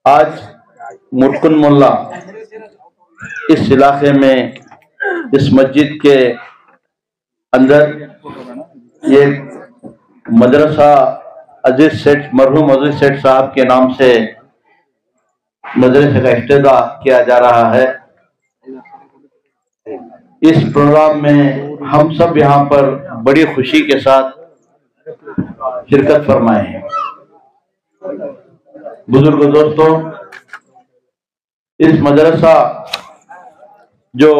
आज मुटकुन मोल्ला इस इलाके में इस मस्जिद के अंदर ये मदरसा अजीज सेठ मरहूम अजीज सेठ साहब के नाम से मदरसे का इफ्तिताह किया जा रहा है। इस प्रोग्राम में हम सब यहाँ पर बड़ी खुशी के साथ शिरकत फरमाए हैं। बुजुर्ग दोस्तों, इस मदरसा जो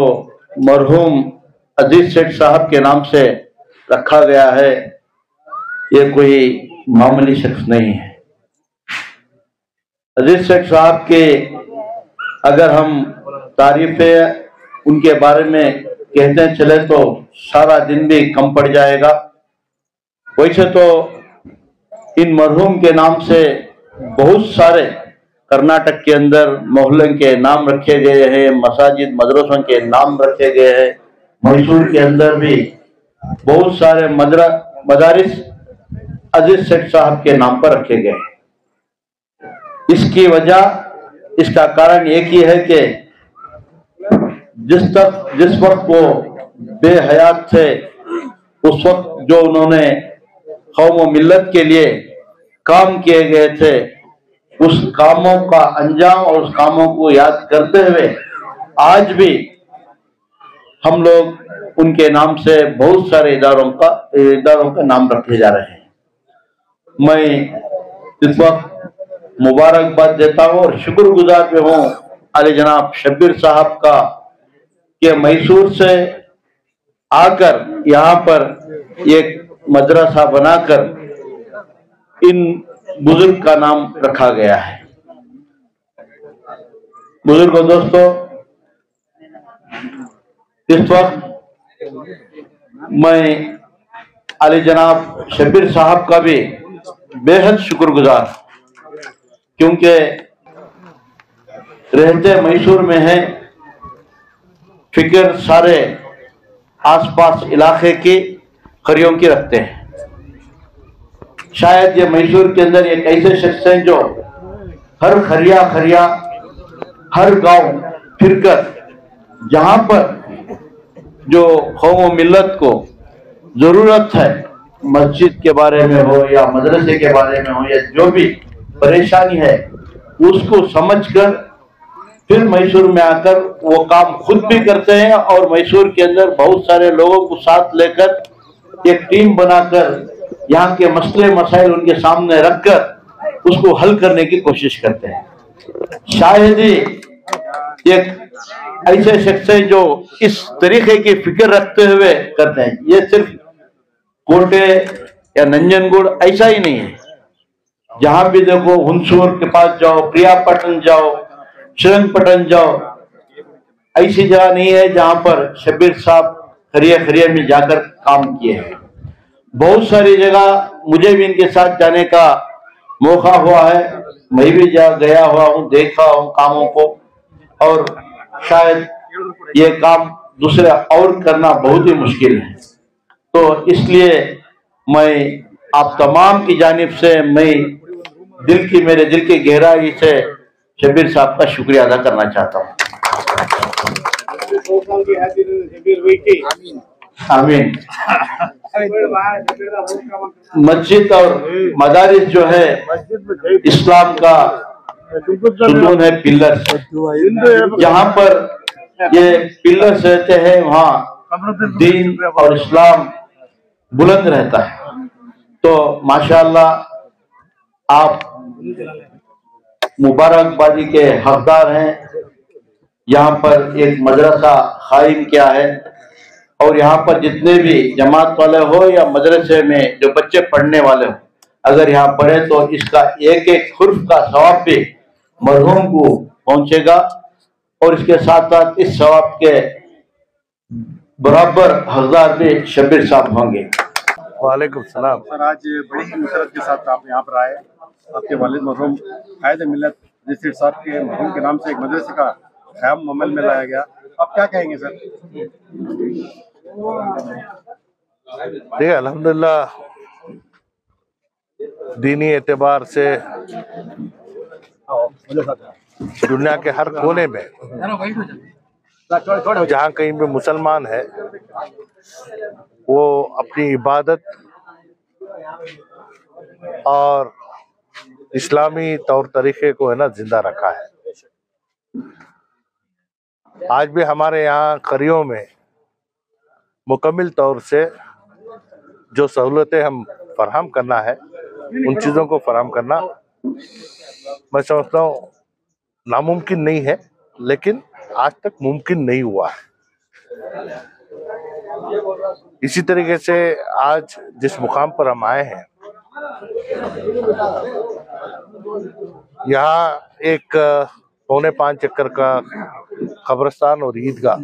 मरहूम अजीज सेठ साहब के नाम से रखा गया है, ये कोई मामूली शख्स नहीं है। अजीज सेठ साहब के अगर हम तारीफें उनके बारे में कहते चले तो सारा दिन भी कम पड़ जाएगा। वैसे तो इन मरहूम के नाम से बहुत सारे कर्नाटक के अंदर मोहल्लों के नाम रखे गए हैं, मसाजिद मदरसों के नाम रखे गए हैं। मैसूर के अंदर भी बहुत सारे मदारिस अजीज सेठ साहब के नाम पर रखे गए। इसकी वजह, इसका कारण एक ही है कि जिस वक्त वो बेहयात थे, उस वक्त जो उन्होंने कौम व मिल्लत के लिए काम किए गए थे, उस कामों का अंजाम और उस कामों को याद करते हुए आज भी हम लोग उनके नाम से बहुत सारे इदारों का नाम रखे जा रहे हैं। मैं इस वक्त मुबारकबाद देता हूँ और शुक्रगुजार भी हूँ अली जनाब शब्बीर साहब का कि मैसूर से आकर यहाँ पर एक मदरसा बनाकर इन बुजुर्ग का नाम रखा गया है। बुजुर्गों दोस्तों, इस वक्त मैं अली जनाब शब्बीर साहब का भी बेहद शुक्रगुजार, क्योंकि रहते मैसूर में है, फिक्र सारे आसपास इलाके की खरियों की रखते हैं। शायद ये मैसूर के अंदर एक ऐसे शख्स हैं जो हर खरिया हर गांव फिरकर जहां पर जो कौम व मिल्लत को जरूरत है, मस्जिद के बारे में हो या मदरसे के बारे में हो या जो भी परेशानी है, उसको समझकर फिर मैसूर में आकर वो काम खुद भी करते हैं और मैसूर के अंदर बहुत सारे लोगों को साथ लेकर एक टीम बनाकर यहाँ के मसले मसाइल उनके सामने रखकर उसको हल करने की कोशिश करते हैं। शायद ही एक ऐसे शख्स हैं जो इस तरीके की फिक्र रखते हुए करते हैं। ये सिर्फ कोटे या नंजनगुड़ ऐसा ही नहीं है, जहां भी देखो हुनसूर के पास जाओ, प्रियापटन जाओ, श्रीरंगपटन जाओ, ऐसी जगह नहीं है जहां पर शब्बीर साहब खरिया में जाकर काम किए हैं। बहुत सारी जगह मुझे भी इनके साथ जाने का मौका हुआ है, मैं भी गया हुआ हूं, देखा हूं कामों को, और शायद ये काम दूसरे और करना बहुत ही मुश्किल है। तो इसलिए मैं आप तमाम की जानिब से मेरे दिल की गहराई से शब्बीर साहब का शुक्रिया अदा करना चाहता हूँ। आमीन। मस्जिद और मदारिस जो है इस्लाम का सुतून है, पिलर। जहाँ पर ये पिलर्स रहते हैं वहाँ दीन और इस्लाम बुलंद रहता है। तो माशाअल्लाह आप मुबारकबादी के हकदार हैं। यहाँ पर एक मदरसा कायम किया है और यहाँ पर जितने भी जमात वाले हो या मदरसे में जो बच्चे पढ़ने वाले हो, अगर यहाँ पढ़े तो इसका एक एक हुर्फ का सवाब भी मरहूम को पहुंचेगा और इसके साथ साथ इस सवाब के बराबर हकदार भी शब्बीर साहब होंगे। वालेकुम सलाम। सर, आज बड़ी ही मुसरत के साथ आप यहाँ पर आए। आपके वालिद मरहूम कायद मिल्लत अजीज सेठ साहब के मरहूम के नाम से एक मदरसे का क़याम अमल में लाया गया। आप क्या कहेंगे सर? देखिए, अल्हम्दुलिल्लाह दीनी एतबार से दुनिया के हर कोने में जहाँ कहीं भी मुसलमान है वो अपनी इबादत और इस्लामी तौर तरीके को है ना जिंदा रखा है। आज भी हमारे यहाँ करियों में मुकम्मल तौर से जो सहूलतें हम फराहम करना है उन चीज़ों को फराहम करना मैं समझता हूँ नामुमकिन नहीं है, लेकिन आज तक मुमकिन नहीं हुआ है। इसी तरीके से आज जिस मुकाम पर हम आए हैं यहाँ एक 4.25 एकड़ का कब्रिस्तान और ईदगाह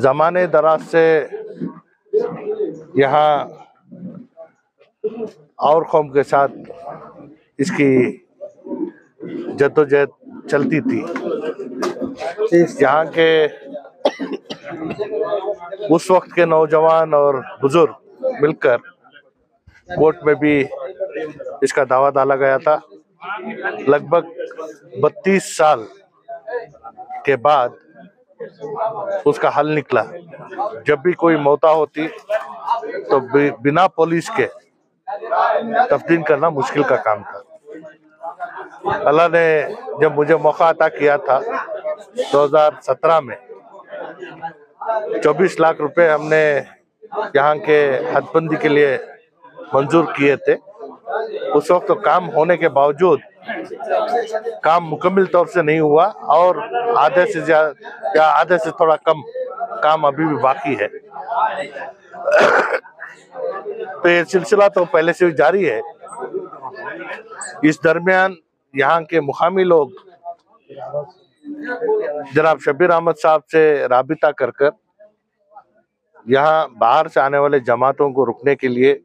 जमाने दराज से यहाँ और कौम के साथ इसकी जद्दोजहद चलती थी। यहाँ के उस वक्त के नौजवान और बुजुर्ग मिलकर कोर्ट में भी इसका दावा डाला गया था। लगभग 32 साल के बाद उसका हल निकला। जब भी कोई मौता होती तो बिना पुलिस के तफ्तीन करना मुश्किल का काम था। अल्लाह ने जब मुझे मौका अता किया था 2017 में 24 लाख रुपए हमने यहाँ के हदबंदी के लिए मंजूर किए थे। उस वक्त तो काम होने के बावजूद काम मुकम्मल तौर से नहीं हुआ और आधे से ज्यादा या आधे से थोड़ा कम काम अभी भी बाकी है। तो ये सिलसिला तो पहले से जारी है। इस दरमियान यहाँ के मुकामी लोग जनाब शब्बीर अहमद साहब से राबिता कर यहाँ बाहर से आने वाले जमातों को रुकने के लिए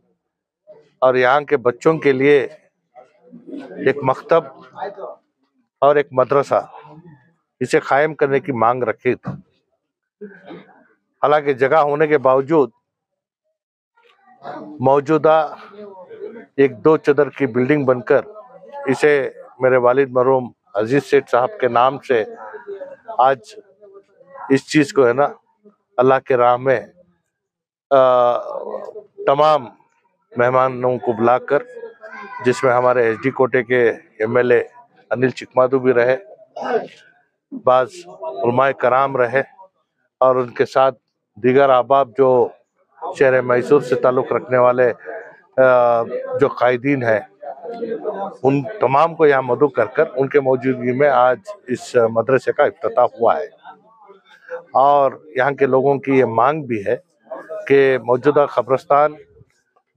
और यहाँ के बच्चों के लिए एक मकतब और एक मदरसा इसे कायम करने की मांग रखी थी। हालांकि जगह होने के बावजूद मौजूदा एक 2 चदर की बिल्डिंग बनकर इसे मेरे वालिद मरहूम अजीज सेठ साहब के नाम से आज इस चीज को है ना अल्लाह के राह में तमाम मेहमानों को बुलाकर, जिसमें हमारे एसडी कोटे के एमएलए अनिल चिकमादू भी रहे, बाज उलमाए कराम रहे और उनके साथ दीगर अहबाब जो शहर मैसूर से ताल्लुक़ रखने वाले जो कायदीन हैं उन तमाम को यहाँ मदऊ कर उनके मौजूदगी में आज इस मदरसे का इफ्तिताह हुआ है। और यहाँ के लोगों की ये मांग भी है कि मौजूदा कब्रिस्तान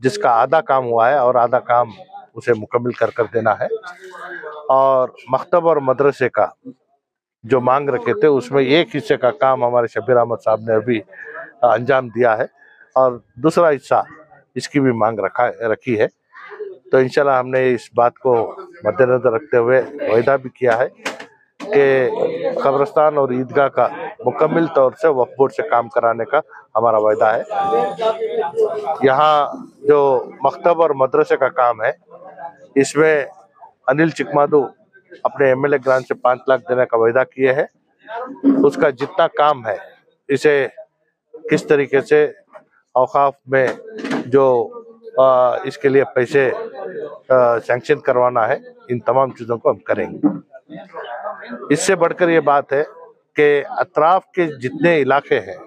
जिसका आधा काम हुआ है और आधा काम उसे मुकम्मल कर देना है, और मकतब और मदरसे का जो मांग रखे थे उसमें एक हिस्से का काम हमारे शब्बीर अहमद साहब ने अभी अंजाम दिया है और दूसरा हिस्सा इसकी भी मांग रखी है। तो इंशाल्लाह हमने इस बात को मद्देनजर रखते हुए वायदा भी किया है कि कब्रिस्तान और ईदगाह का मुकम्मल तौर से वक्फ बोर्ड से काम कराने का हमारा वायदा है। यहाँ जो मकतब और मदरसे का काम है इसमें अनिल चिकमादू अपने एमएलए ग्रांट से 5 लाख देने का वायदा किए हैं। उसका जितना काम है इसे किस तरीके से औकाफ में जो इसके लिए पैसे सैंक्शन करवाना है, इन तमाम चीज़ों को हम करेंगे। इससे बढ़कर ये बात है कि अतराफ के जितने इलाके हैं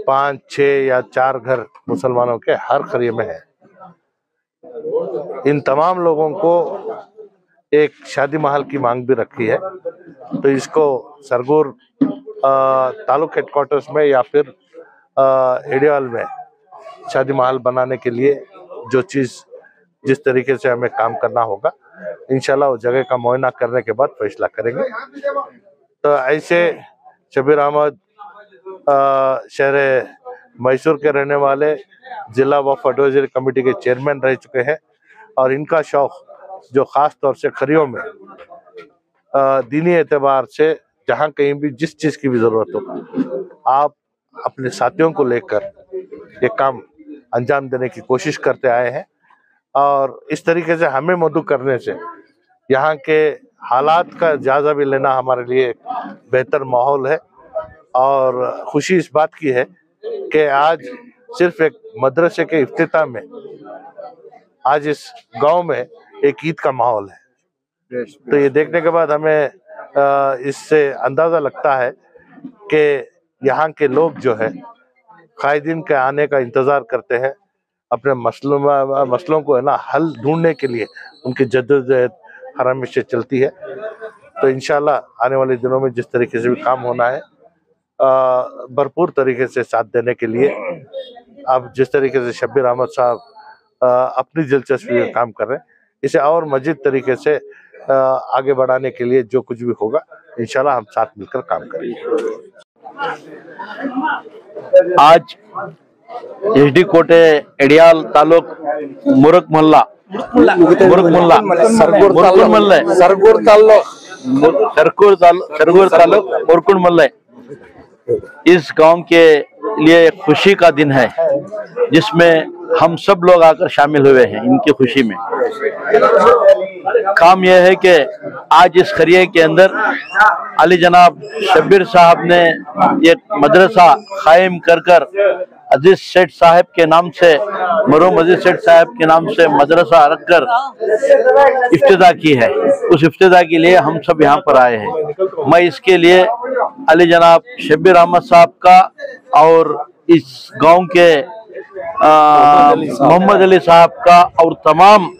5, 6 या 4 घर मुसलमानों के हर करिए में है, इन तमाम लोगों को एक शादी महल की मांग भी रखी है। तो इसको सरगुर तालुक हेडक्वार्टर्स में या फिर एडियाल में शादी महल बनाने के लिए जो चीज़ जिस तरीके से हमें काम करना होगा इंशाल्लाह उस जगह का मुआयना करने के बाद फैसला करेंगे। तो ऐसे शब्बीर अहमद शहर मैसूर के रहने वाले जिला वक्फ एडवाइजरी कमेटी के चेयरमैन रह चुके हैं और इनका शौक जो ख़ास तौर से खरियों में दीनी एतबार से जहाँ कहीं भी जिस चीज़ की भी ज़रूरत हो आप अपने साथियों को लेकर ये काम अंजाम देने की कोशिश करते आए हैं। और इस तरीके से हमें मदऊ करने से यहाँ के हालात का जायजा भी लेना हमारे लिए एक बेहतर माहौल है। और खुशी इस बात की है कि आज सिर्फ एक मदरसे के इफ्तिताह में आज इस गांव में एक ईद का माहौल है। तो ये देखने के बाद हमें इससे अंदाजा लगता है कि यहाँ के लोग जो है कायदीन के आने का इंतजार करते हैं, अपने मसलों को है ना हल ढूंढने के लिए उनकी जद्दोजहद हर हमेशा चलती है। तो इंशाल्लाह आने वाले दिनों में जिस तरीके से भी काम होना है भरपूर तरीके से साथ देने के लिए, अब जिस तरीके से शब्बीर अहमद साहब अपनी दिलचस्पी में काम कर रहे हैं, इसे और मजीद तरीके से आगे बढ़ाने के लिए जो कुछ भी होगा इंशाल्लाह हम साथ मिलकर काम करेंगे। आज एचडी कोटे एडियाल तालुक मुरुक मोहल्ला सरगुर तालुक मुरकुंड मोहल्ला, इस गांव के लिए खुशी का दिन है जिसमें हम सब लोग आकर शामिल हुए हैं। इनकी खुशी में काम यह है कि आज इस खरिये के अंदर अली जनाब शब्बीर साहब ने एक मदरसा कायम कर अजीज सेठ साहब के नाम से, मरहूम अजीज सेठ साहब के नाम से मदरसा रखकर इफ्तिदा की है। उस इफ्तिदा के लिए हम सब यहाँ पर आए हैं। मैं इसके लिए अली जनाब शब्बीर अहमद साहब का और इस गांव के मोहम्मद अली साहब का और तमाम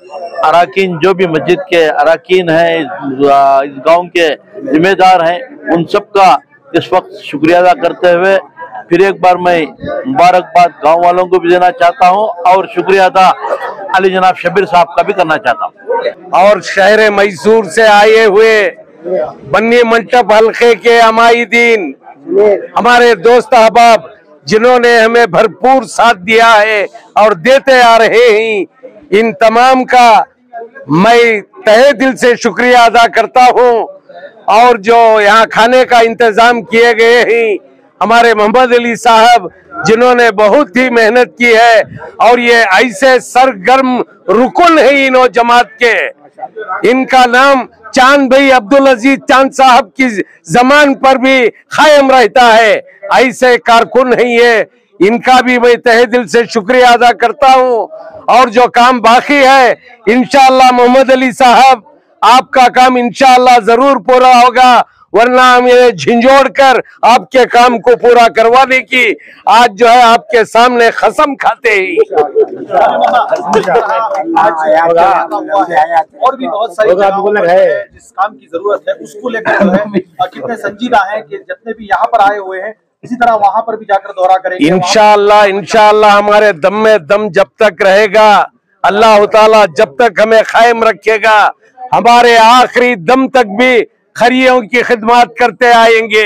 अराकीन जो भी मस्जिद के अराकीन हैं, इस गांव के जिम्मेदार हैं, उन सब का इस वक्त शुक्रिया अदा करते हुए फिर एक बार मैं मुबारकबाद गांव वालों को भी देना चाहता हूं और शुक्रिया अदा अली जनाब शब्बीर साहब का भी करना चाहता हूं। और शहर मैसूर से आए हुए बन्नी मंटप हल्के के अमाइदीन, हमारे दोस्त अहबाब जिन्होंने हमें भरपूर साथ दिया है और देते आ रहे हैं, इन तमाम का मैं तहे दिल से शुक्रिया अदा करता हूं। और जो यहाँ खाने का इंतजाम किए गए हैं, हमारे मोहम्मद अली साहब जिन्होंने बहुत ही मेहनत की है और ये ऐसे सरगर्म रुकन है इनो जमात के, इनका नाम चांद भाई अब्दुल अजीज चांद साहब की जमान पर भी कायम रहता है। ऐसे कारकुन है ये, इनका भी मैं तहे दिल से शुक्रिया अदा करता हूं। और जो काम बाकी है इंशाअल्लाह मोहम्मद अली साहब आपका काम इंशाअल्लाह जरूर पूरा होगा, वरना हम ये झिंझोड़ कर आपके काम को पूरा करवाने की आज जो है आपके सामने कसम खाते हैं। और भी बहुत सारी जगहों है जिस काम की जरूरत है उसको लेकर जो है कितने संजीदा है कि जितने भी यहाँ पर आए हुए हैं इसी तरह वहां पर भी जाकर दौरा करेंगे इंशाअल्लाह हमारे दम में दम जब तक रहेगा, अल्लाह ताला जब तक हमें कायम रखेगा, हमारे आखिरी दम तक भी खरियों की खिदमत करते आएंगे।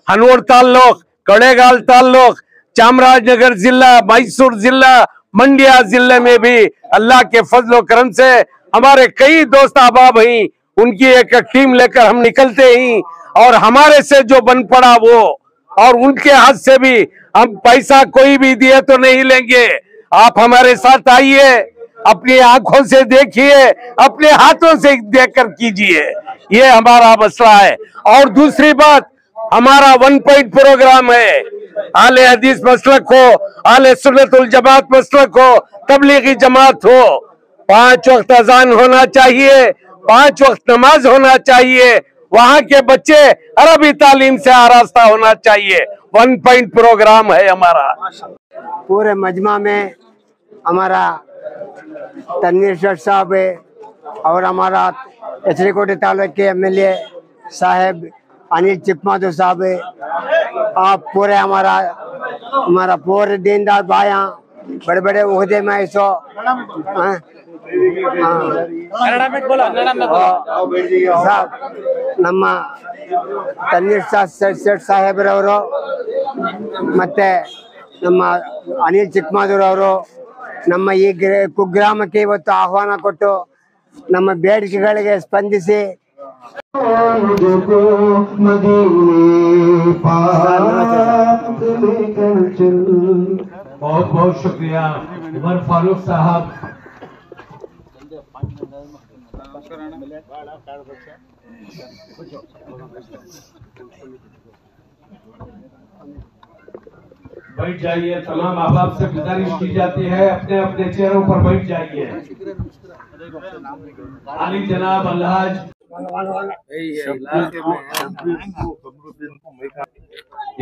हनूर ताल्लुक, कड़ेगाल ताल्लुक, चामराजनगर जिला, मैसूर जिला, मंडिया जिले में भी अल्लाह के फजल करम से हमारे कई दोस्त अहबाब हैं, उनकी एक टीम लेकर हम निकलते हैं और हमारे से जो बन पड़ा वो और उनके हाथ से भी हम पैसा कोई भी दिए तो नहीं लेंगे। आप हमारे साथ आइए, अपनी आंखों से देखिए, अपने हाथों से देखकर कीजिए, ये हमारा मसला है। और दूसरी बात, हमारा 1 पॉइंट प्रोग्राम है, आले हदीस मसलक हो, आले सुन्नतुल जमात मसलक हो, तबलीगी जमात हो, 5 वक्त अजान होना चाहिए, 5 वक्त नमाज होना चाहिए, वहाँ के बच्चे अरबी तालीम से आरास्ता होना चाहिए। 1 पॉइंट प्रोग्राम है हमारा। पूरे मजमा में हमारा तनवीर शेख साहब है और हमारा एचडी कोटे तालुक के एमएलए साहब अनिल चिकमादू साहब है। आप पूरे हमारा पूरे दीनदार भाइयाँ बड़े बड़े उहदे में ऐसो साहब ನಮ್ಮ ತನ್ವೀರ್ ಸೇಠ್ ಸಾಹೇಬ್ರವರು ಮತ್ತೆ ನಮ್ಮ ಅನಿಲ್ ಚಿಕ್ಕಮಾದೂರವರು ನಮ್ಮ ಈ ಕುಗ್ರಾಮಕ್ಕೆ ಇವತ್ತು ಆಹ್ವಾನ ಕೊಟ್ಟು ನಮ್ಮ ಬೇಡಿಕೆಗಳಿಗೆ ಸ್ಪಂದಿಸಿ बहुत बहुत शुक्रिया उमर फारूक साहब। बैठ जाइए। तमाम अहबाब से गुजारिश की जाती है अपने अपने चेहरों पर बैठ जाइए। आली जनाब अल्लाह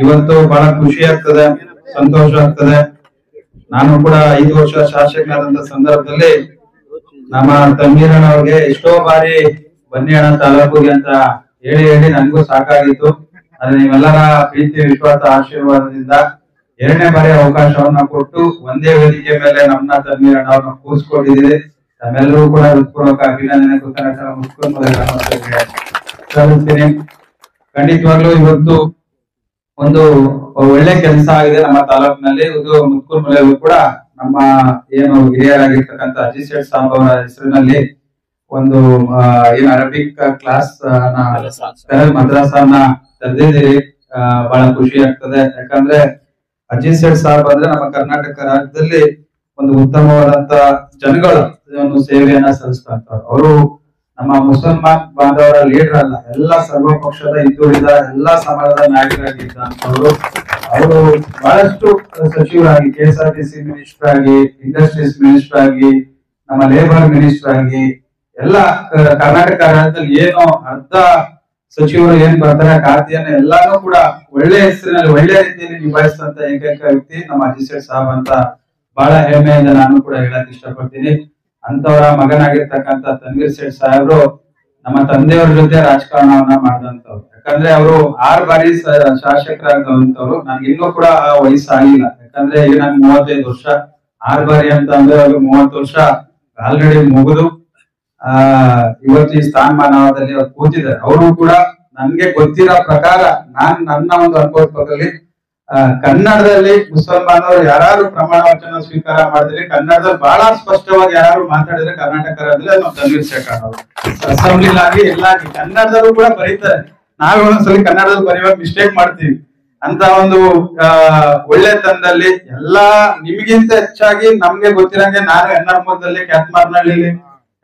ಇವತ್ತು ಬಹಳ ಖುಷಿ ಆಗ್ತದೆ, ಸಂತೋಷ ಆಗ್ತದೆ. ನಾನು ಕೂಡ 5 ವರ್ಷ ಶಾಸಕನಾದಂತ ಸಂದರ್ಭದಲ್ಲಿ ನಮ್ಮ ತಮ್ಮೀರನವ್ರಿಗೆ ಎಷ್ಟೋ ಬಾರಿ ಬನ್ನಿ ಅಣ್ಣ ತಾಲೂಕಿಗೆ ಅಂತ ಹೇಳಿ ಹೇಳಿ ನನ್ಗೂ ಸಾಕಾಗಿತ್ತು. ಆದ್ರೆ ನೀವೆಲ್ಲರ ಪ್ರೀತಿ ವಿಶ್ವಾಸ ಆಶೀರ್ವಾದದಿಂದ 2ನೇ ಬಾರಿ ಅವಕಾಶವನ್ನ ಕೊಟ್ಟು ಒಂದೇ ವೇದಿಕೆ ಮೇಲೆ ನಮ್ಮನ್ನ ತಮ್ಮೀರಣ್ಣ ಅವ್ರನ್ನ ಕೂರಿಸ್ಕೊಂಡಿದ್ದೀರಿ. ನಮ್ಮೆಲ್ಲರೂ ಕೂಡ ಹೃತ್ಪೂರ್ವಕ ಅಭಿನಂದನೆ ಸಲ್ಲಿಸ್ತೀನಿ. ಖಂಡಿತವಾಗ್ಲೂ ಇವತ್ತು ಒಂದು ಒಳ್ಳೆ ಕೆಲಸ ಆಗಿದೆ ನಮ್ಮ ತಾಲೂಕಿನಲ್ಲಿ. ಇದು ಮುತ್ಕೂರ್ಮಲೆಯಲ್ಲೂ ಕೂಡ ನಮ್ಮ ಏನು ಹಿರಿಯರಾಗಿರ್ತಕ್ಕಂಥ ಅಜೀಜ್ ಸೇಠ್ ಸಾಬ್ ಅವರ ಹೆಸರಿನಲ್ಲಿ ಒಂದು ಏನು ಅರಬಿಕ್ ಕ್ಲಾಸ್ ಮದ್ರಾಸನ ತೆರೆದಿದ್ದೀರಿ. ಬಹಳ ಖುಷಿ ಆಗ್ತದೆ. ಯಾಕಂದ್ರೆ ಅಜೀಜ್ ಸೇಠ್ ಸಾಬ್ ಅಂದ್ರೆ ನಮ್ಮ ಕರ್ನಾಟಕ ರಾಜ್ಯದಲ್ಲಿ ಒಂದು ಉತ್ತಮವಾದಂತ ಜನಗಳು ಒಂದು ಸೇವೆಯನ್ನ ಸಲ್ಲಿಸ್ತಂತವ್ರು. ಅವರು ನಮ್ಮ ಮುಸಲ್ಮಾನ್ ಬಾಂಧವರ ಲೀಡರ್ ಅಲ್ಲ, ಎಲ್ಲಾ ಸರ್ವ ಪಕ್ಷದ ಹಿಂದುಳಿದ ಎಲ್ಲಾ ಸಮಾಜದ ನಾಯಕರಾಗಿದ್ದಂತವ್ರು. ಅವರು ಬಹಳಷ್ಟು ಸಚಿವರಾಗಿ, KSRTC ಮಿನಿಸ್ಟರ್ ಆಗಿ, ಇಂಡಸ್ಟ್ರೀಸ್ ಮಿನಿಸ್ಟರ್ ಆಗಿ, ನಮ್ಮ ಲೇಬರ್ ಮಿನಿಸ್ಟರ್ ಆಗಿ, ಎಲ್ಲ ಕರ್ನಾಟಕ ರಾಜ್ಯದಲ್ಲಿ ಏನೋ ಅರ್ಧ ಸಚಿವರು ಏನ್ ಬರ್ತಾರೆ ಖಾತೆಯನ್ನ ಎಲ್ಲಾನು ಕೂಡ ಒಳ್ಳೆ ಹೆಸರಿನಲ್ಲಿ ಒಳ್ಳೆ ರೀತಿಯಲ್ಲಿ ನಿಭಾಯಿಸಿದಂತ ಏಕೈಕ ವ್ಯಕ್ತಿ ನಮ್ಮ ಅಜೀಜ್ ಸೇಠ್ ಸಾಬ್ ಅಂತ ಬಹಳ ಹೆಮ್ಮೆಯಿಂದ ನಾನು ಕೂಡ ಹೇಳಕ್ ಇಷ್ಟಪಡ್ತೀನಿ. ಅಂತವರ ಮಗನಾಗಿರ್ತಕ್ಕಂಥ ತನ್ವೀರ್ ಸೇಠ್ ಸಾಹೇಬ್ರು ನಮ್ಮ ತಂದೆಯವ್ರ ಜೊತೆ ರಾಜಕಾರಣವನ್ನ ಮಾಡಿದಂತವ್ರು. ಯಾಕಂದ್ರೆ ಅವರು 6 ಬಾರಿ ಶಾಸಕರಾದಂತವ್ರು. ನನ್ಗೆ ಇನ್ನೂ ಕೂಡ ಆ ವಯಸ್ಸಾಗಿಲ್ಲ. ಯಾಕಂದ್ರೆ ಈಗ ನನ್ಗೆ 35 ವರ್ಷ. 6 ಬಾರಿ ಅಂತ ಅಂದ್ರೆ ಅವ್ರಿಗೆ 30 ವರ್ಷ ಆಲ್ರೆಡಿ ಮುಗಿದು ಇವತ್ತು ಈ ಸ್ಥಾನಮಾನದಲ್ಲಿ ಅವ್ರು ಕೂತಿದ್ದಾರೆ. ಅವರು ಕೂಡ ನನ್ಗೆ ಗೊತ್ತಿರೋ ಪ್ರಕಾರ ನನ್ನ ಒಂದು ಅನುಭವದ ಪ್ರಕಾರದಲ್ಲಿ ಕನ್ನಡದಲ್ಲಿ ಮುಸಲ್ಮಾನರು ಯಾರು ಪ್ರಮಾಣ ವಚನ ಸ್ವೀಕಾರ ಮಾಡಿದ್ರೆ ಕನ್ನಡದಲ್ಲಿ ಬಹಳ ಸ್ಪಷ್ಟವಾಗಿ ಯಾರು ಮಾತಾಡಿದ್ರೆ ಕರ್ನಾಟಕ ರಾಜ್ಯದಲ್ಲಿ ನಾವು ತನ್ವೀರ್ ಸೇಠ್ ಅವರು ಅಸೆಂಬ್ಲಿಲಾಗಿ ಎಲ್ಲಾಗಿ ಕನ್ನಡದಲ್ಲೂ ಕೂಡ ಬರೀತಾರೆ. ನಾವೇ ಒಂದೊಂದ್ಸಲಿ ಕನ್ನಡದಲ್ಲಿ ಬರೆಯುವಾಗ ಮಿಸ್ಟೇಕ್ ಮಾಡ್ತೀವಿ. ಅಂತ ಒಂದು ಒಳ್ಳೆತನದಲ್ಲಿ ಎಲ್ಲಾ ನಿಮ್ಗಿಂತ ಹೆಚ್ಚಾಗಿ ನಮ್ಗೆ ಗೊತ್ತಿರಂಗೆ ನಾನು ಎನ್ನರ್ಮದಲ್ಲಿ ಕ್ಯಾತ್ಮಾರ್ನಹಳ್ಳಿಲಿ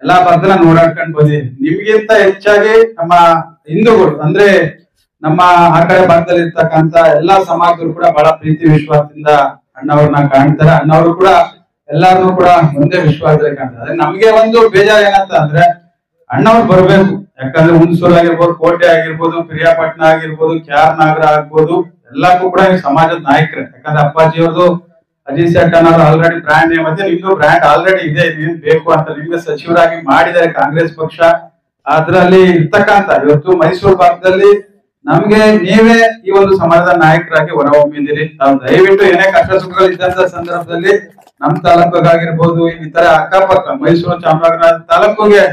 ಎಲ್ಲಾ ಬರ್ದ ನಾನು ಓಡಾಡ್ಕೊಂಡು ಬಂದಿದ್ದೀನಿ. ನಿಮ್ಗಿಂತ ಹೆಚ್ಚಾಗಿ ನಮ್ಮ ಹಿಂದೂಗಳು ಅಂದ್ರೆ ನಮ್ಮ ಆ ಕಡೆ ಭಾಗದಲ್ಲಿ ಇರ್ತಕ್ಕಂತ ಎಲ್ಲಾ ಸಮಾಜರು ಕೂಡ ಬಹಳ ಪ್ರೀತಿ ವಿಶ್ವಾಸದಿಂದ ಅಣ್ಣವ್ರನ್ನ ಕಾಣ್ತಾರೆ. ಅಣ್ಣವರು ಕೂಡ ಎಲ್ಲಾರು ಕೂಡ ಒಂದೇ ವಿಶ್ವಾಸದಲ್ಲಿ ಕಾಣ್ತಾರೆ. ನಮ್ಗೆ ಒಂದು ಬೇಜಾರು ಏನಂತ ಅಂದ್ರೆ ಅಣ್ಣವ್ರು ಬರ್ಬೇಕು. ಯಾಕಂದ್ರೆ ಹುಣಸೂರು ಆಗಿರ್ಬೋದು, ಕೋಟೆ ಆಗಿರ್ಬೋದು, ಪಿರಿಯಾಪಟ್ಟಣ ಆಗಿರ್ಬೋದು, KR ನಗರ ಆಗ್ಬೋದು, ಎಲ್ಲಕ್ಕೂ ಕೂಡ ಸಮಾಜದ ನಾಯಕರೇ. ಯಾಕಂದ್ರೆ ಅಪ್ಪಾಜಿ ಅವ್ರದ್ದು ಅಜೀಜ್ ಸೇಠ್ ಅನ್ನೋರು ಆಲ್ರೆಡಿ ಬ್ರ್ಯಾಂಡ್ ನೇಮ್ ಮತ್ತೆ ನಿಮ್ದು ಬ್ರ್ಯಾಂಡ್ ಆಲ್ರೆಡಿ ಇದೆ. ನೀನ್ ಬೇಕು ಅಂತ ನಿಮ್ಗೆ ಸಚಿವರಾಗಿ ಮಾಡಿದ್ದಾರೆ ಕಾಂಗ್ರೆಸ್ ಪಕ್ಷ. ಅದ್ರಲ್ಲಿ ಇರ್ತಕ್ಕಂತ ಇವತ್ತು ಮೈಸೂರು ಭಾಗದಲ್ಲಿ ನಮ್ಗೆ ನೀವೇ ಈ ಒಂದು ಸಮಾಜದ ನಾಯಕರಾಗಿ ಹೊರಹೊಮ್ಮಿದ್ದೀರಿ. ತಾವು ದಯವಿಟ್ಟು ಏನೇ ಕಷ್ಟ ಸುಖಗಳು ಇದ್ದಂತ ಸಂದರ್ಭದಲ್ಲಿ ನಮ್ ತಾಲೂಕಿಗಾಗಿರ್ಬೋದು, ಇತರ ಅಕ್ಕಪಕ್ಕ ಮೈಸೂರು ಚಾಮರಾಜನಗರ ತಾಲೂಕಿಗೆ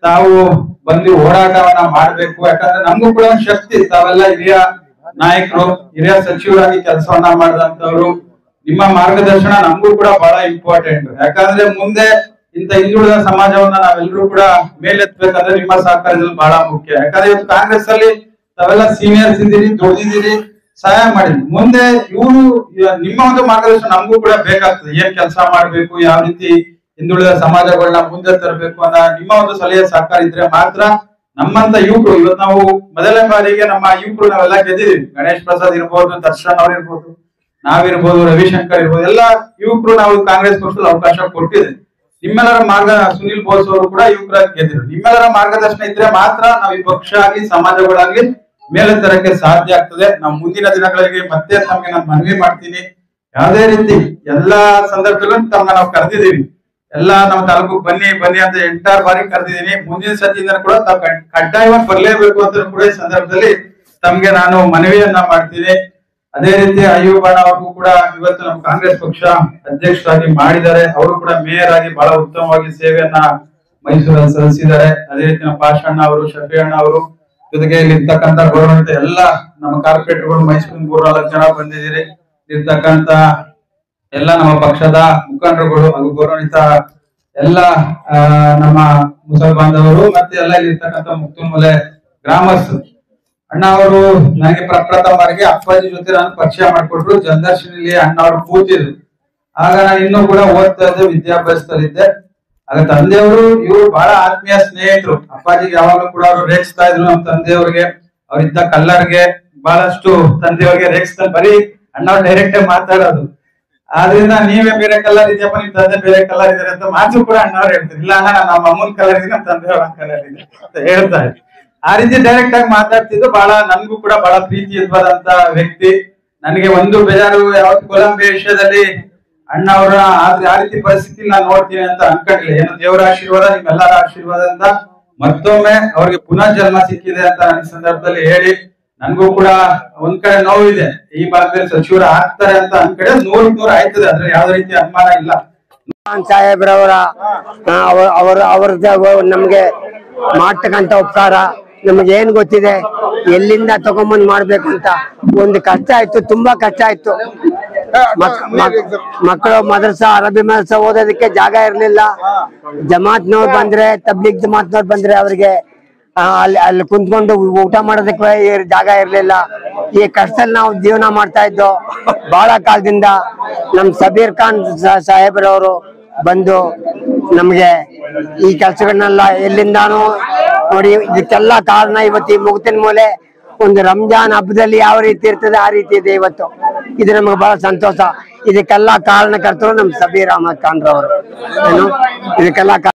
ತಾವು ಬಂದು ಹೋರಾಟವನ್ನ ಮಾಡ್ಬೇಕು. ಯಾಕಂದ್ರೆ ನಮಗೂ ಕೂಡ ಒಂದು ಶಕ್ತಿ. ತಾವೆಲ್ಲ ಹಿರಿಯ ನಾಯಕರು, ಹಿರಿಯ ಸಚಿವರಾಗಿ ಕೆಲಸವನ್ನ ಮಾಡಿದಂತವ್ರು. ನಿಮ್ಮ ಮಾರ್ಗದರ್ಶನ ನಮಗೂ ಕೂಡ ಬಹಳ ಇಂಪಾರ್ಟೆಂಟ್. ಯಾಕಂದ್ರೆ ಮುಂದೆ ಇಂತ ಹಿಂದುಳಿದ ಸಮಾಜವನ್ನ ನಾವೆಲ್ಲರೂ ಕೂಡ ಮೇಲೆತ್ತಬೇಕಂದ್ರೆ ನಿಮ್ಮ ಸಹಕಾರದಲ್ಲಿ ಬಹಳ ಮುಖ್ಯ. ಯಾಕಂದ್ರೆ ಇವತ್ತು ಕಾಂಗ್ರೆಸ್ ಅಲ್ಲಿ ತಾವೆಲ್ಲ ಸೀನಿಯರ್ಸ್ ಇದ್ದೀರಿ, ದುಡಿದಿದ್ದೀರಿ, ಸಹಾಯ ಮಾಡಿದ್ರಿ. ಮುಂದೆ ಇವರು ನಿಮ್ಮ ಒಂದು ಮಾರ್ಗದರ್ಶನ ನಮಗೂ ಕೂಡ ಬೇಕಾಗ್ತದೆ. ಏನ್ ಕೆಲಸ ಮಾಡ್ಬೇಕು, ಯಾವ ರೀತಿ ಹಿಂದುಳಿದ ಸಮಾಜಗಳನ್ನ ಮುಂದೆ ತರಬೇಕು ಅನ್ನೋ ನಿಮ್ಮ ಒಂದು ಸಲಹೆ ಸಹಕಾರ ಇದ್ರೆ ಮಾತ್ರ ನಮ್ಮಂತ ಯುವಕರು, ಇವತ್ತು ನಾವು ಮೊದಲನೇ ಬಾರಿಗೆ ನಮ್ಮ ಯುವಕರು ನಾವೆಲ್ಲ ಗೆದ್ದಿದ್ದೀವಿ. ಗಣೇಶ್ ಪ್ರಸಾದ್ ಇರ್ಬೋದು, ದರ್ಶನ್ ಅವ್ರು ಇರ್ಬೋದು, ನಾವಿರ್ಬೋದು, ರವಿಶಂಕರ್ ಇರ್ಬೋದು, ಎಲ್ಲಾ ಯುವಕರು ನಾವು ಕಾಂಗ್ರೆಸ್ ಪಕ್ಷದಲ್ಲಿ ಅವಕಾಶ ಕೊಟ್ಟಿದೆ. ನಿಮ್ಮೆಲ್ಲರ ಸುನಿಲ್ ಬೋಸ್ ಅವರು ಕೂಡ ಯುವಕರಾಗಿ ಗೆದ್ದಿದ್ರು. ನಿಮ್ಮೆಲ್ಲರ ಮಾರ್ಗದರ್ಶನ ಇದ್ರೆ ಮಾತ್ರ ನಾವು ಈ ಪಕ್ಷ ಆಗ್ಲಿ ಸಮಾಜಗಳಾಗ್ಲಿ ಮೇಲೆ ತರಕ್ಕೆ ಸಾಧ್ಯ ಆಗ್ತದೆ. ನಾವು ಮುಂದಿನ ದಿನಗಳಿಗೆ ಮತ್ತೆ ತಮ್ಗೆ ನಾನು ಮನವಿ ಮಾಡ್ತೀನಿ, ಯಾವುದೇ ರೀತಿ ಎಲ್ಲಾ ಸಂದರ್ಭದಲ್ಲೂ ತಮ್ಗೆ ನಾವು ಕರೆದಿದ್ದೀವಿ. ಎಲ್ಲಾ ನಮ್ಮ ತಾಲೂಕು ಬನ್ನಿ ಬನ್ನಿ ಅಂತ 8 ಬಾರಿ ಕರೆದಿದ್ದೀನಿ. ಮುಂದಿನ ಸತಿಯಿಂದ ಕೂಡ ತಾವು ಕಡ್ಡಾಯವಾಗಿ ಬರ್ಲೇಬೇಕು ಅಂತ ಕೂಡ ಈ ಸಂದರ್ಭದಲ್ಲಿ ತಮ್ಗೆ ನಾನು ಮನವಿಯನ್ನ ಮಾಡ್ತೀನಿ. ಅದೇ ರೀತಿ ಅಯ್ಯೂಬ್ ಅಣ್ಣ ಅವ್ರಿಗೂ ಕೂಡ ಇವತ್ತು ನಮ್ಮ ಕಾಂಗ್ರೆಸ್ ಪಕ್ಷ ಅಧ್ಯಕ್ಷರಾಗಿ ಮಾಡಿದ್ದಾರೆ. ಅವರು ಕೂಡ ಮೇಯರ್ ಆಗಿ ಬಹಳ ಉತ್ತಮವಾಗಿ ಸೇವೆಯನ್ನ ಮೈಸೂರಲ್ಲಿ ಸಲ್ಲಿಸಿದ್ದಾರೆ. ಅದೇ ರೀತಿ ನಮ್ಮ ಪಾಷಣ್ಣ ಅವರು, ಶಫಿ ಅಣ್ಣ ಅವರು, ಜೊತೆಗೆ ಇಲ್ಲಿ ಇರ್ತಕ್ಕಂಥ ಗೌರವಾನ್ವಿತ ಎಲ್ಲ ನಮ್ಮ ಕಾರ್ಪೊರೇಟರ್ಗಳು ಮೈಸೂರಿನ 3-4 ಜನ ಬಂದಿದ್ದೀರಿ. ಇರ್ತಕ್ಕಂತ ಎಲ್ಲ ನಮ್ಮ ಪಕ್ಷದ ಮುಖಂಡರುಗಳು ಹಾಗೂ ಗೌರವಾನ್ವಿತ ಎಲ್ಲ ನಮ್ಮ ಮುಸಲ್ ಬಾಂಧವರು ಮತ್ತೆ ಎಲ್ಲ ಇಲ್ಲಿ ಇರ್ತಕ್ಕಂಥ ಮುಕ್ತುಮೂಲೆ ಗ್ರಾಮಸ್ಥರು. ಅಣ್ಣ ಅವರು ನನಗೆ ಪ್ರಪ್ರಥಮ ಬಾರಿಗೆ ಅಪ್ಪಾಜಿ ಜೊತೆ ನಾನು ಪರಿಚಯ ಮಾಡಿಕೊಟ್ರು. ಜನದರ್ಶನಲ್ಲಿ ಅಣ್ಣ ಅವರು ಕೂತಿದ್ರು. ಆಗ ನಾನು ಇನ್ನೂ ಕೂಡ ಓದ್ತಾ ಇದ್ದೆ, ವಿದ್ಯಾಭ್ಯಾಸದಲ್ಲಿದ್ದೆ. ಆಗ ತಂದೆಯವರು ಇವರು ಬಹಳ ಆತ್ಮೀಯ ಸ್ನೇಹಿತರು. ಅಪ್ಪಾಜಿಗೆ ಯಾವಾಗಲೂ ಕೂಡ ಅವರು ರೇಗಿಸ್ತಾ ಇದ್ರು. ನಮ್ಮ ತಂದೆಯವ್ರಿಗೆ ಅವ್ರಿದ್ದ ಕಲ್ಲರ್ಗೆ ಬಹಳಷ್ಟು ತಂದೆಯವ್ರಿಗೆ ರೇಗಿಸ್ತಾ, ಬರೀ ಅಣ್ಣವ್ರು ಡೈರೆಕ್ಟ್ ಆಗಿ ಮಾತಾಡೋದು. ಆದ್ರಿಂದ ನೀವೇ ಬೇರೆ ಕಲರ್ ಇದೆಯಪ್ಪ, ನಿಮ್ ತಂದೆ ಬೇರೆ ಕಲರ್ ಇದಾರೆ ಅಂತ ಮಾತು ಕೂಡ ಅಣ್ಣವ್ರು ಹೇಳ್ತಾರೆ. ಇಲ್ಲ ಅಣ್ಣ, ನಮ್ಮ ಅಮ್ಮನ ಕಲರ್ ಇದೆ, ನಮ್ಮ ತಂದೆಯವ್ರ ಕಲರ್ ಇದೆ ಅಂತ ಹೇಳ್ತಾರೆ. ಆ ರೀತಿ ಡೈರೆಕ್ಟ್ ಆಗಿ ಮಾತಾಡ್ತಿದ್ದು. ಬಹಳ ನನ್ಗೂ ಕೂಡ ಬಹಳ ಪ್ರೀತಿಯುತವಾದಂತ ವ್ಯಕ್ತಿ. ನನಗೆ ಒಂದು ಬೇಜಾರು ಯಾವತ್ತು ಕೊಲಂಬಿಯ ವಿಷಯದಲ್ಲಿ ಅಣ್ಣ ಅವರ ಆ ರೀತಿ ಪರಿಸ್ಥಿತಿ ನಾನು ನೋಡ್ತೀನಿ ಅಂತ ಅನ್ಕೊಂಡಿಲ್ಲ. ಏನು ದೇವರ ಆಶೀರ್ವಾದ, ನಿಮ್ಮೆಲ್ಲರ ಆಶೀರ್ವಾದದಿಂದ ಮತ್ತೊಮ್ಮೆ ಅವ್ರಿಗೆ ಪುನಃ ಜನ್ಮ ಸಿಕ್ಕಿದೆ ಅಂತ ಈ ಸಂದರ್ಭದಲ್ಲಿ ಹೇಳಿ, ನನ್ಗೂ ಕೂಡ ಒಂದ್ ಕಡೆ ನೋವಿದೆ. ಈ ಭಾಗದಲ್ಲಿ ಸಚಿವರು ಆಗ್ತಾರೆ ಅಂತ ಒಂದ್ ಕಡೆ 100% ಆಯ್ತದೆ, ಅದ್ರ ಯಾವ್ದೇ ರೀತಿ ಅನುಮಾನ ಇಲ್ಲ. ಸಾಹೇಬ್ರವರ ಅವ್ರದ್ದು ನಮ್ಗೆ ಮಾಡ್ತಕ್ಕಂತ ಉಪಕಾರ ನಮ್ಗೆ ಏನ್ ಗೊತ್ತಿದೆ, ಎಲ್ಲಿಂದ ತಗೊಂಬಂದ್ ಮಾಡ್ಬೇಕು ಅಂತ. ಒಂದು ಕಷ್ಟ ಆಯ್ತು, ತುಂಬಾ ಕಷ್ಟ ಆಯ್ತು. ಮಕ್ಕಳು ಮದರಸಾ, ಅರಬಿ ಮದರಸಾ ಓದೋದಕ್ಕೆ ಜಾಗ ಇರ್ಲಿಲ್ಲ. ಜಮಾತ್ನವ್ರು ಬಂದ್ರೆ, ತಬ್ಲಿಗ್ ಜಮಾತ್ನವ್ರು ಬಂದ್ರೆ ಅವ್ರಿಗೆ ಅಲ್ಲಿ ಕುಂತ್ಕೊಂಡು ಊಟ ಮಾಡೋದಕ್ಕೆ ಜಾಗ ಇರ್ಲಿಲ್ಲ. ಈ ಕಷ್ಟದಲ್ಲಿ ನಾವು ಜೀವನ ಮಾಡ್ತಾ ಇದ್ದೋ ಬಹಳ ಕಾಲದಿಂದ. ನಮ್ ಸಬೀರ್ ಖಾನ್ ಸಾಹೇಬ್ರವರು ಬಂದು ನಮ್ಗೆ ಈ ಕೆಲಸಗಳನ್ನೆಲ್ಲ ಎಲ್ಲಿಂದಾನು ನೋಡಿ, ಇದಕ್ಕೆಲ್ಲ ಕಾರಣ ಇವತ್ತು ಈ ಮುಗ್ತಿನ ಮೂಲೆ ಒಂದು ರಂಜಾನ್ ಹಬ್ಬದಲ್ಲಿ ಯಾವ ರೀತಿ ಇರ್ತದೆ ಆ ರೀತಿ ಇದೆ ಇವತ್ತು. ಇದು ನಮ್ಗೆ ಬಹಳ ಸಂತೋಷ. ಇದಕ್ಕೆಲ್ಲ ಕಾರಣಕರ್ತರು ನಮ್ ಸಬೀರ್ ಅಹಮದ್ ಖಾನ್ ರವರು. ಇದಕ್ಕೆಲ್ಲ